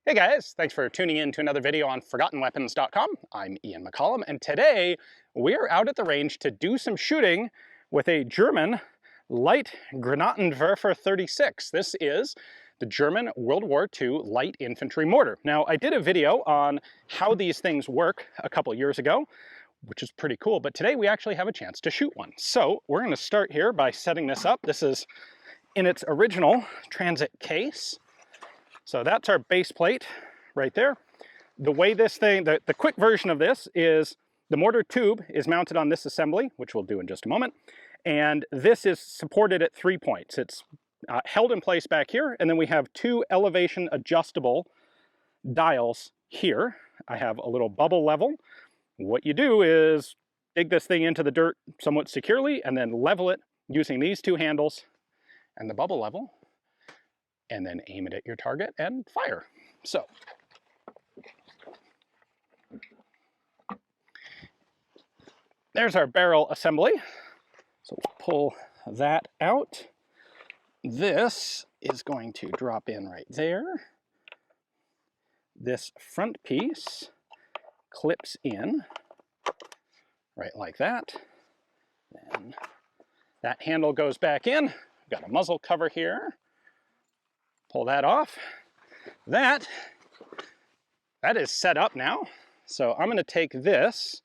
Hey guys, thanks for tuning in to another video on ForgottenWeapons.com. I'm Ian McCollum, and today we're out at the range to do some shooting with a German Leichter Granatwerfer 36. This is the German World War II light infantry mortar. Now, I did a video on how these things work a couple years ago, which is pretty cool, but today we actually have a chance to shoot one. So we're going to start here by setting this up. This is in its original transit case. So that's our base plate right there. The way this thing, the quick version of this is the mortar tube is mounted on this assembly, which we'll do in just a moment. And this is supported at 3 points. It's held in place back here, and then we have two elevation adjustable dials here. I have a little bubble level. What you do is dig this thing into the dirt somewhat securely and then level it using these two handles and the bubble level, and then aim it at your target and fire. So, there's our barrel assembly. So we'll pull that out. This is going to drop in right there. This front piece clips in right like that. Then that handle goes back in. We've got a muzzle cover here. Pull that off. That is set up now. So I'm going to take this,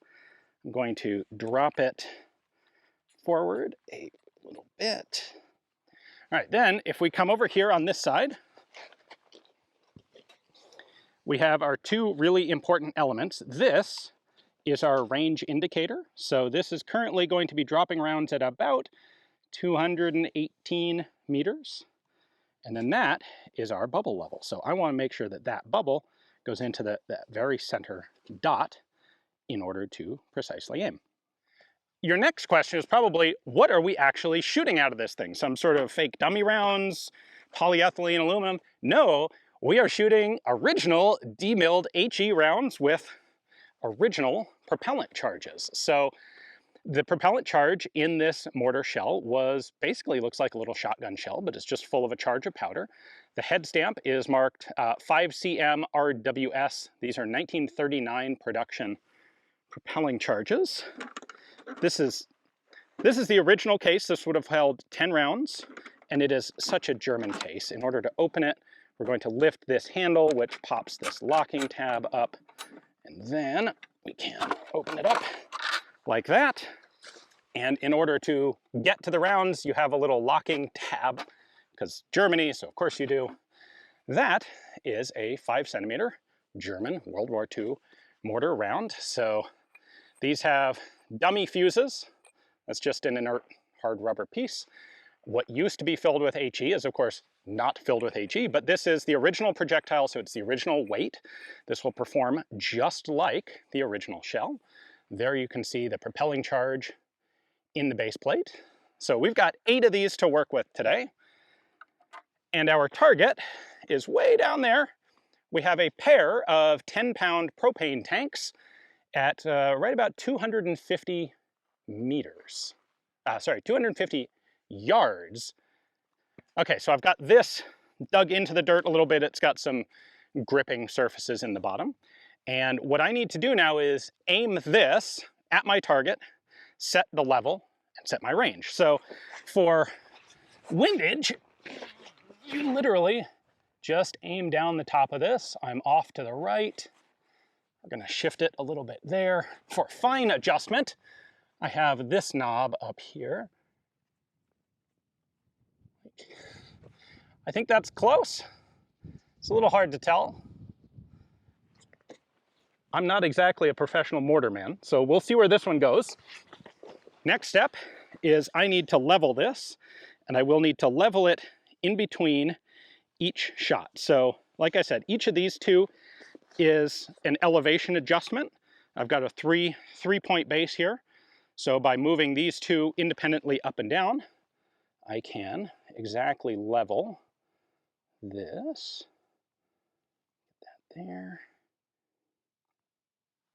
I'm going to drop it forward a little bit. All right, then if we come over here on this side, we have our two really important elements. This is our range indicator. So this is currently going to be dropping rounds at about 218 meters. And then that is our bubble level. So I want to make sure that that bubble goes into that very center dot in order to precisely aim. Your next question is probably, what are we actually shooting out of this thing? Some sort of fake dummy rounds, polyethylene aluminum? No, we are shooting original demilled HE rounds with original propellant charges. So the propellant charge in this mortar shell basically looks like a little shotgun shell, but it's just full of a charge of powder. The head stamp is marked 5cm RWS. These are 1939 production propelling charges. This is the original case. This would have held 10 rounds, and it is such a German case. In order to open it, we're going to lift this handle, which pops this locking tab up, and then we can open it up like that. And in order to get to the rounds, you have a little locking tab, because Germany, so of course you do. That is a 5cm German World War II mortar round. So these have dummy fuses. That's just an inert hard rubber piece. What used to be filled with HE is of course not filled with HE, but this is the original projectile, so it's the original weight. This will perform just like the original shell. There you can see the propelling charge in the base plate. So we've got 8 of these to work with today. And our target is way down there. We have a pair of 10-pound propane tanks at right about 250 meters. 250 yards. Okay, so I've got this dug into the dirt a little bit. It's got some gripping surfaces in the bottom. And what I need to do now is aim this at my target, set the level, and set my range. So for windage, you literally just aim down the top of this. I'm off to the right. We're going to shift it a little bit there. For fine adjustment, I have this knob up here. I think that's close. It's a little hard to tell. I'm not exactly a professional mortar man, so we'll see where this one goes. Next step is I need to level this, and I will need to level it in between each shot. So like I said, each of these two is an elevation adjustment. I've got a three-point base here. So by moving these two independently up and down, I can exactly level this. Get that there.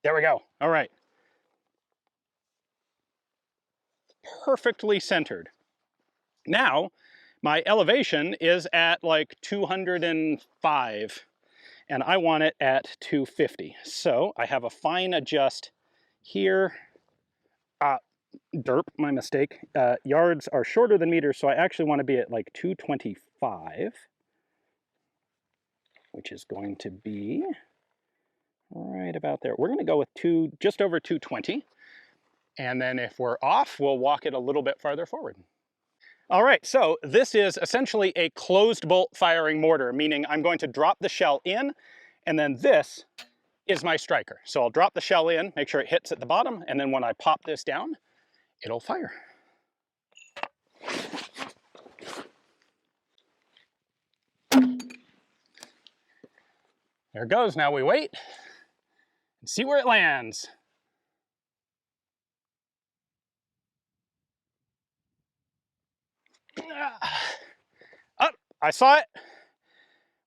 There we go. All right. Perfectly centered. Now, my elevation is at like 205. and I want it at 250. So I have a fine adjust here. Derp, my mistake. Yards are shorter than meters, so I actually want to be at like 225, which is going to be right about there. We're going to go with just over 220. And then if we're off, we'll walk it a little bit farther forward. All right, so this is essentially a closed bolt firing mortar, meaning I'm going to drop the shell in, and then this is my striker. So I'll drop the shell in, make sure it hits at the bottom, and then when I pop this down, it'll fire. There it goes. Now we wait and see where it lands. Oh, I saw it.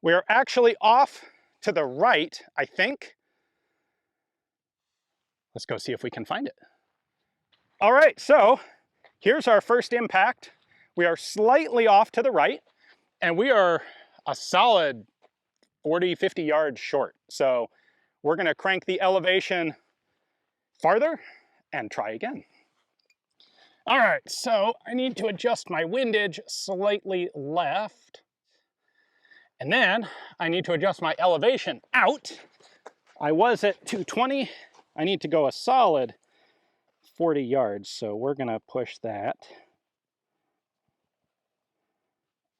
We are actually off to the right, I think. Let's go see if we can find it. All right, so here's our first impact. We are slightly off to the right, and we are a solid 40, 50 yards short. So we're gonna crank the elevation farther and try again. All right, so I need to adjust my windage slightly left. And then I need to adjust my elevation out. I was at 220. I need to go a solid 40 yards. So we're gonna push that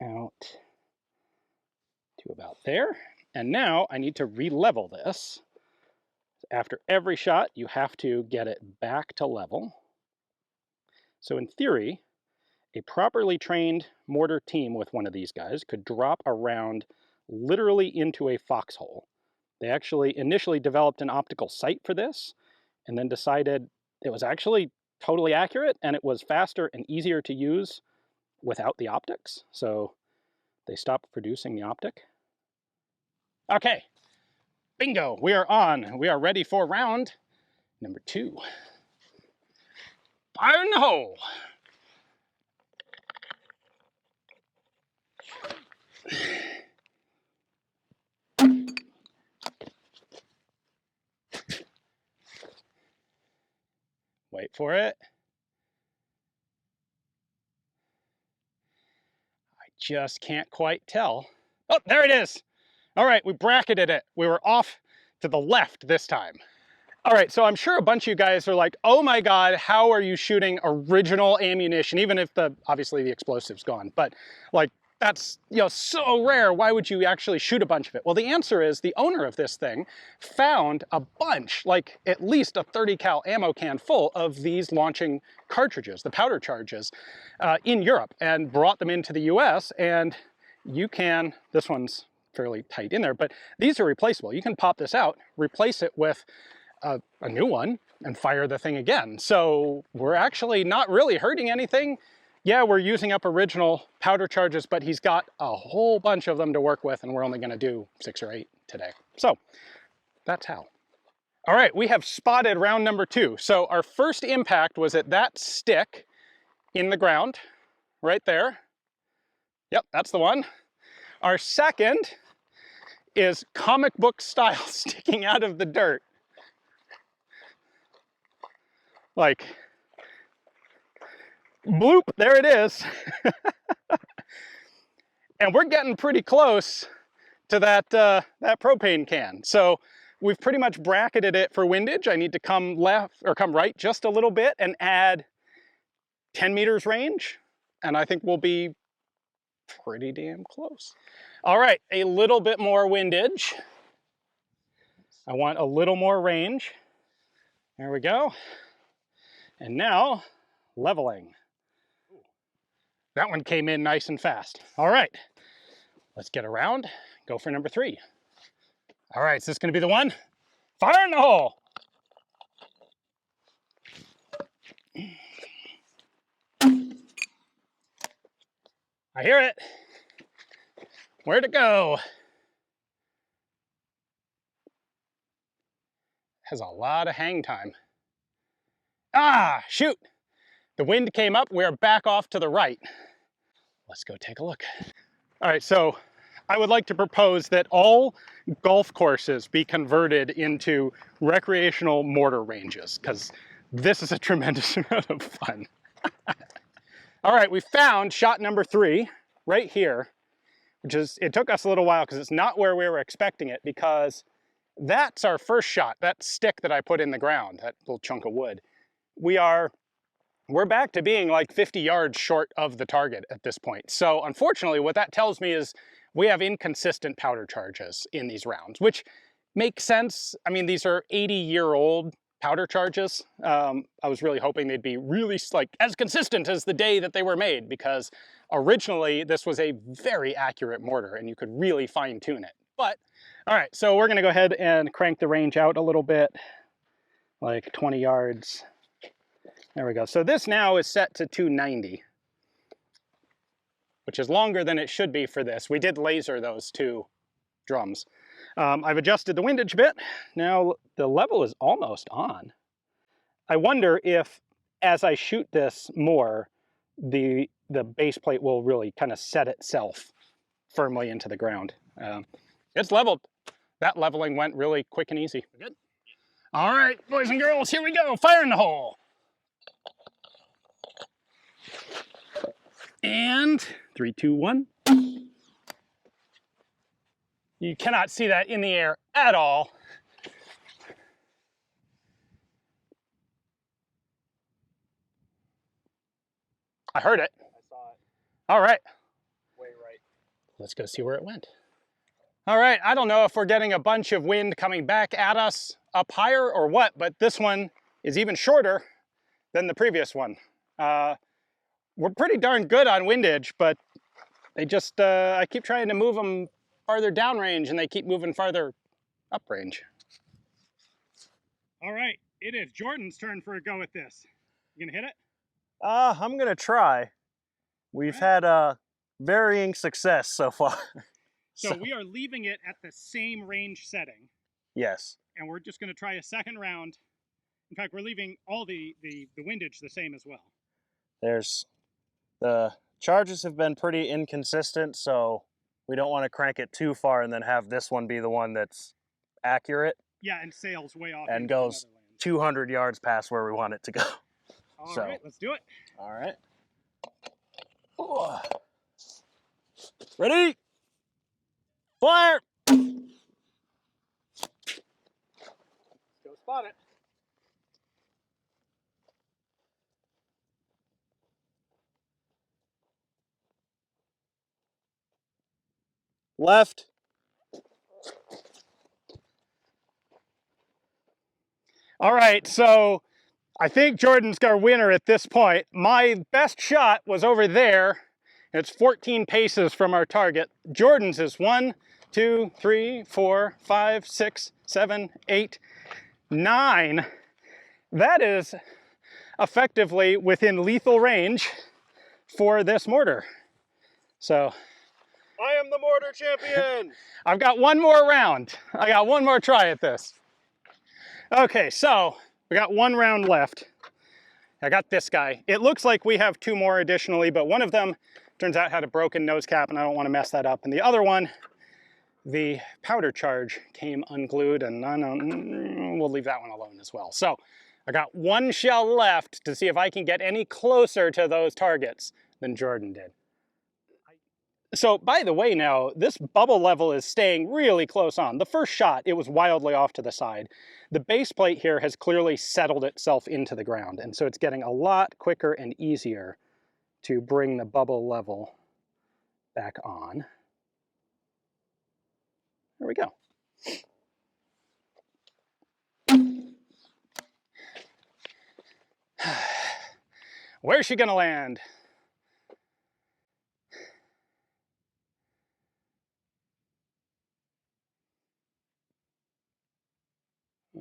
out to about there. And now I need to re-level this. After every shot, you have to get it back to level. So in theory, a properly trained mortar team with one of these guys could drop a round literally into a foxhole. They actually initially developed an optical sight for this and then decided it was actually totally accurate and it was faster and easier to use without the optics. So they stopped producing the optic. Okay, bingo, we are on. We are ready for round number 2. Fire in the hole. Wait for it. I just can't quite tell. Oh, there it is. All right, we bracketed it. We were off to the left this time. All right, so I'm sure a bunch of you guys are like, oh my God, how are you shooting original ammunition, even if obviously the explosive's gone, but like, that's, so rare. Why would you actually shoot a bunch of it? Well, the answer is the owner of this thing found a bunch, like at least a 30 cal ammo can full of these launching cartridges, the powder charges, in Europe, and brought them into the US. And you can, this one's fairly tight in there, but these are replaceable. You can pop this out, replace it with a new one, and fire the thing again. So we're actually not really hurting anything. Yeah, we're using up original powder charges, but he's got a whole bunch of them to work with, and we're only gonna do 6 or 8 today. So that's how. All right, we have spotted round number 2. So our first impact was at that stick in the ground, right there. Yep, that's the one. Our second is comic book style sticking out of the dirt. Like, bloop, there it is. And we're getting pretty close to that propane can. So we've pretty much bracketed it for windage. I need to come left or come right just a little bit and add 10 meters range. And I think we'll be pretty damn close. All right, a little bit more windage. I want a little more range. There we go. And now, leveling. That one came in nice and fast. All right, let's get around, go for number 3. All right, is this gonna be the one? Fire in the hole. I hear it. Where'd it go? Has a lot of hang time. Ah, shoot. The wind came up, we're back off to the right. Let's go take a look. All right, so I would like to propose that all golf courses be converted into recreational mortar ranges, because this is a tremendous amount of fun. All right, we found shot number 3 right here, which is, it took us a little while because it's not where we were expecting it, because that's our first shot, that stick that I put in the ground, that little chunk of wood. We're back to being like 50 yards short of the target at this point. So unfortunately, what that tells me is we have inconsistent powder charges in these rounds, which makes sense. I mean, these are 80-year-old powder charges. I was really hoping they'd be really like as consistent as the day that they were made, because originally this was a very accurate mortar and you could really fine tune it. But all right, so we're gonna go ahead and crank the range out a little bit, like 20 yards. There we go. So this now is set to 290, which is longer than it should be for this. We did laser those 2 drums. I've adjusted the windage a bit. Now the level is almost on. I wonder if, as I shoot this more, the base plate will really kind of set itself firmly into the ground. It's leveled. That leveling went really quick and easy. Good. All right, boys and girls, here we go. Fire in the hole. And 3, 2, 1. You cannot see that in the air at all. I heard it. I saw it. All right. Way right. Let's go see where it went. All right, I don't know if we're getting a bunch of wind coming back at us up higher or what, but this one is even shorter than the previous one. We're pretty darn good on windage, but they just, I keep trying to move them farther downrange and they keep moving farther uprange. All right, it is Jordan's turn for a go at this. You gonna hit it? I'm gonna try. We've had varying success so far. So we are leaving it at the same range setting. Yes. And we're just gonna try a second round. In fact, we're leaving all the windage the same as well. The charges have been pretty inconsistent, so we don't want to crank it too far and then have this one be the one that's accurate. Yeah, and sails way off and goes 200 yards past where we want it to go. All right, let's do it. All right. Ready? Fire! Let's go spot it. Left. All right, so I think Jordan's our winner at this point. My best shot was over there. It's 14 paces from our target. Jordan's is 1, 2, 3, 4, 5, 6, 7, 8, 9. That is effectively within lethal range for this mortar. So I am the mortar champion. I've got one more round. I got one more try at this. Okay, so we got one round left. I got this guy. It looks like we have 2 more additionally, but one of them turns out had a broken nose cap and I don't want to mess that up. And the other one, the powder charge came unglued, and we'll leave that one alone as well. So I got 1 shell left to see if I can get any closer to those targets than Jordan did. So by the way, now this bubble level is staying really close on. The first shot, it was wildly off to the side. The base plate here has clearly settled itself into the ground, and so it's getting a lot quicker and easier to bring the bubble level back on. There we go. Where's she gonna land?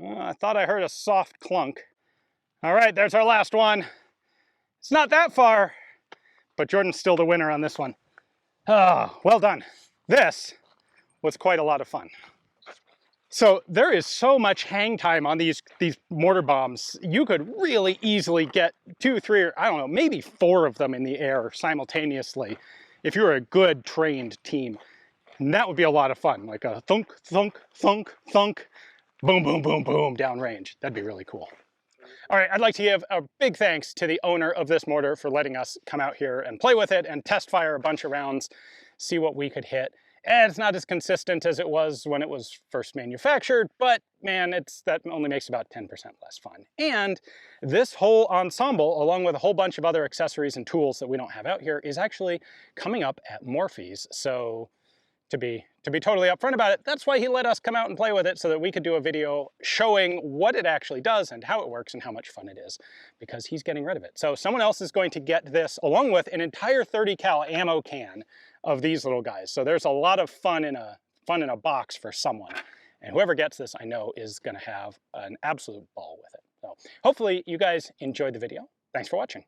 I thought I heard a soft clunk. All right, there's our last one. It's not that far, but Jordan's still the winner on this one. Oh, well done. This was quite a lot of fun. So there is so much hang time on these mortar bombs. You could really easily get 2, 3, or I don't know, maybe 4 of them in the air simultaneously if you're a good trained team. And that would be a lot of fun, like a thunk, thunk, thunk, thunk, boom, boom, boom, boom, downrange. That'd be really cool. All right, I'd like to give a big thanks to the owner of this mortar for letting us come out here and play with it and test fire a bunch of rounds, see what we could hit. And it's not as consistent as it was when it was first manufactured, but man, that only makes about 10% less fun. And this whole ensemble, along with a whole bunch of other accessories and tools that we don't have out here, is actually coming up at Morphy's. So to be totally upfront about it, that's why he let us come out and play with it, so that we could do a video showing what it actually does and how it works and how much fun it is, because he's getting rid of it. So someone else is going to get this along with an entire 30 cal ammo can of these little guys. So there's a lot of fun in a box for someone. And whoever gets this, I know, is going to have an absolute ball with it. So hopefully you guys enjoyed the video. Thanks for watching.